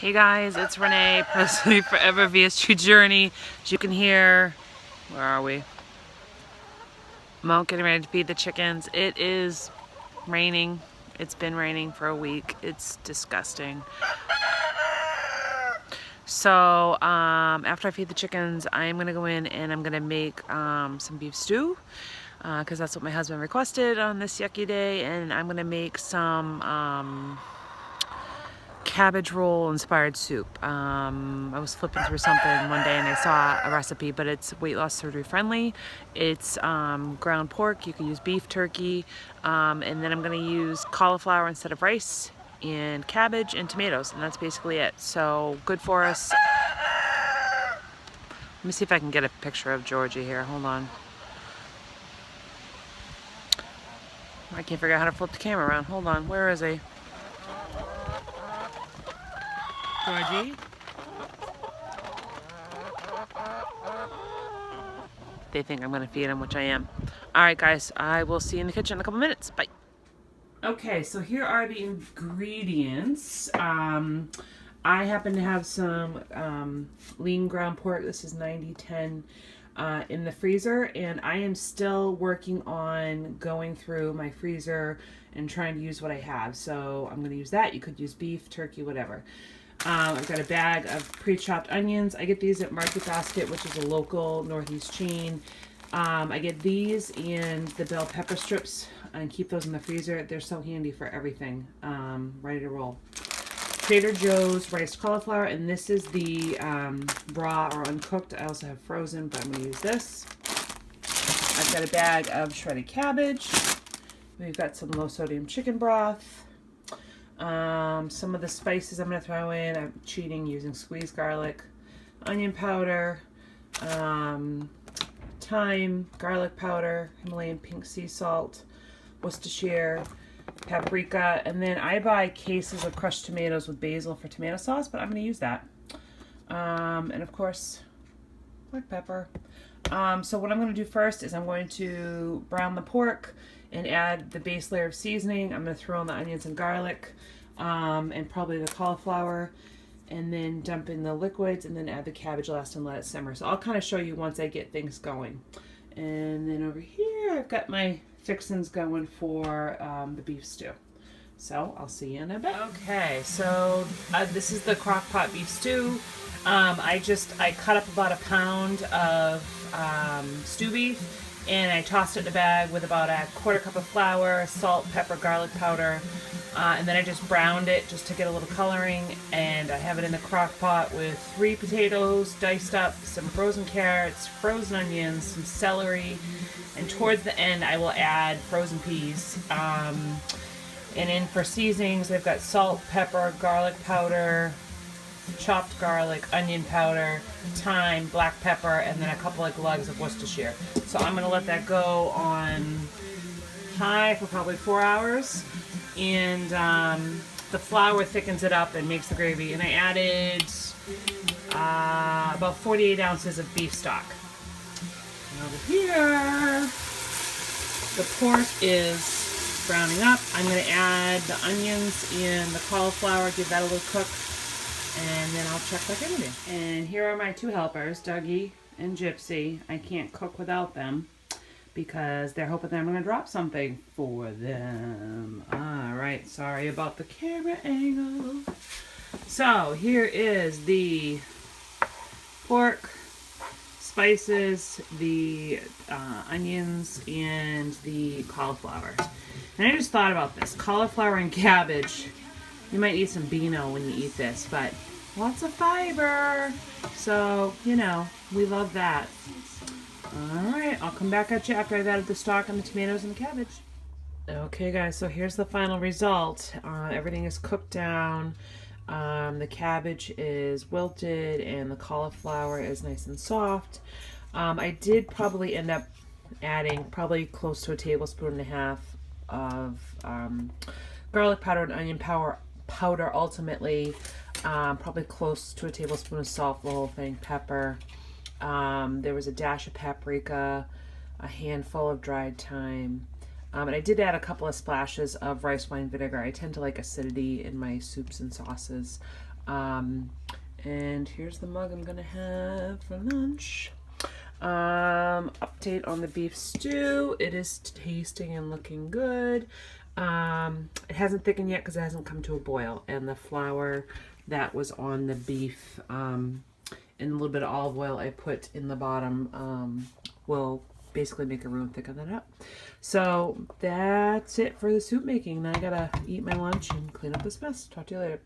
Hey guys, it's Renee, Presley Forever VSG Journey. As you can hear, where are we? I'm out getting ready to feed the chickens. It is raining. It's been raining for a week. It's disgusting. So after I feed the chickens, I'm gonna go in and I'm gonna make some beef stew because that's what my husband requested on this yucky day, and I'm gonna make some cabbage roll inspired soup. I was flipping through something one day and I saw a recipe, but it's weight loss surgery friendly. It's ground pork. You can use beef, turkey, and then I'm going to use cauliflower instead of rice, and cabbage and tomatoes, and that's basically it. So good for us. Let me see if I can get a picture of Georgie here. Hold on. I can't figure out how to flip the camera around. Hold on. Where is he? Georgie? They think I'm going to feed him, which I am. Alright guys, I will see you in the kitchen in a couple minutes. Bye. Okay, so here are the ingredients. I happen to have some lean ground pork. This is 90-10 in the freezer, and I am still working on going through my freezer and trying to use what I have. So I'm going to use that. You could use beef, turkey, whatever. I've got a bag of pre-chopped onions. I get these at Market Basket, which is a local Northeast chain. I get these and the bell pepper strips and keep those in the freezer. They're so handy for everything. Ready to roll. Trader Joe's riced cauliflower, and this is the raw or uncooked. I also have frozen, but I'm going to use this. I've got a bag of shredded cabbage. We've got some low sodium chicken broth. Some of the spices I'm going to throw in. I'm cheating using squeezed garlic, onion powder, thyme, garlic powder, Himalayan pink sea salt, Worcestershire, paprika, and then I buy cases of crushed tomatoes with basil for tomato sauce, but I'm going to use that. And of course, black pepper. So what I'm going to do first is I'm going to brown the pork and add the base layer of seasoning. I'm going to throw in the onions and garlic and probably the cauliflower, and then dump in the liquids and then add the cabbage last and let it simmer. So I'll kind of show you once I get things going. And then over here I've got my fixings going for the beef stew. So I'll see you in a bit. Okay, so this is the crock pot beef stew. I cut up about a pound of stew beef, and I tossed it in a bag with about a quarter cup of flour, salt, pepper, garlic powder, and then I just browned it just to get a little coloring, and I have it in the crock pot with 3 potatoes diced up, some frozen carrots, frozen onions, some celery, and towards the end I will add frozen peas. And in for seasonings, I've got salt, pepper, garlic powder, chopped garlic, onion powder, thyme, black pepper, and then a couple of lugs of Worcestershire. So I'm going to let that go on high for probably 4 hours. And the flour thickens it up and makes the gravy. And I added about 48 ounces of beef stock. And over here, the pork is browning up. I'm going to add the onions and the cauliflower, give that a little cook, and then I'll check back in with you. And here are my 2 helpers, Dougie and Gypsy. I can't cook without them because they're hoping that I'm going to drop something for them. Alright, sorry about the camera angle. So here is the pork, spices, the onions, and the cauliflower. And I just thought about this. Cauliflower and cabbage. You might eat some Beano when you eat this, but lots of fiber. So, you know, we love that. Alright, I'll come back at you after I've added the stock and the tomatoes and the cabbage. Okay guys, so here's the final result. Everything is cooked down. The cabbage is wilted and the cauliflower is nice and soft. I did probably end up adding probably close to 1.5 tablespoons of garlic powder and onion powder ultimately. Probably close to 1 tablespoon of salt, the whole thing, pepper. There was a dash of paprika, a handful of dried thyme, and I did add a couple of splashes of rice wine vinegar. I tend to like acidity in my soups and sauces. And here's the mug I'm gonna have for lunch. Update on the beef stew. It is tasting and looking good. It hasn't thickened yet because it hasn't come to a boil, and the flour that was on the beef and a little bit of olive oil I put in the bottom will basically make a room, thicken that up. So that's it for the soup making. Now I gotta eat my lunch and clean up this mess. Talk to you later.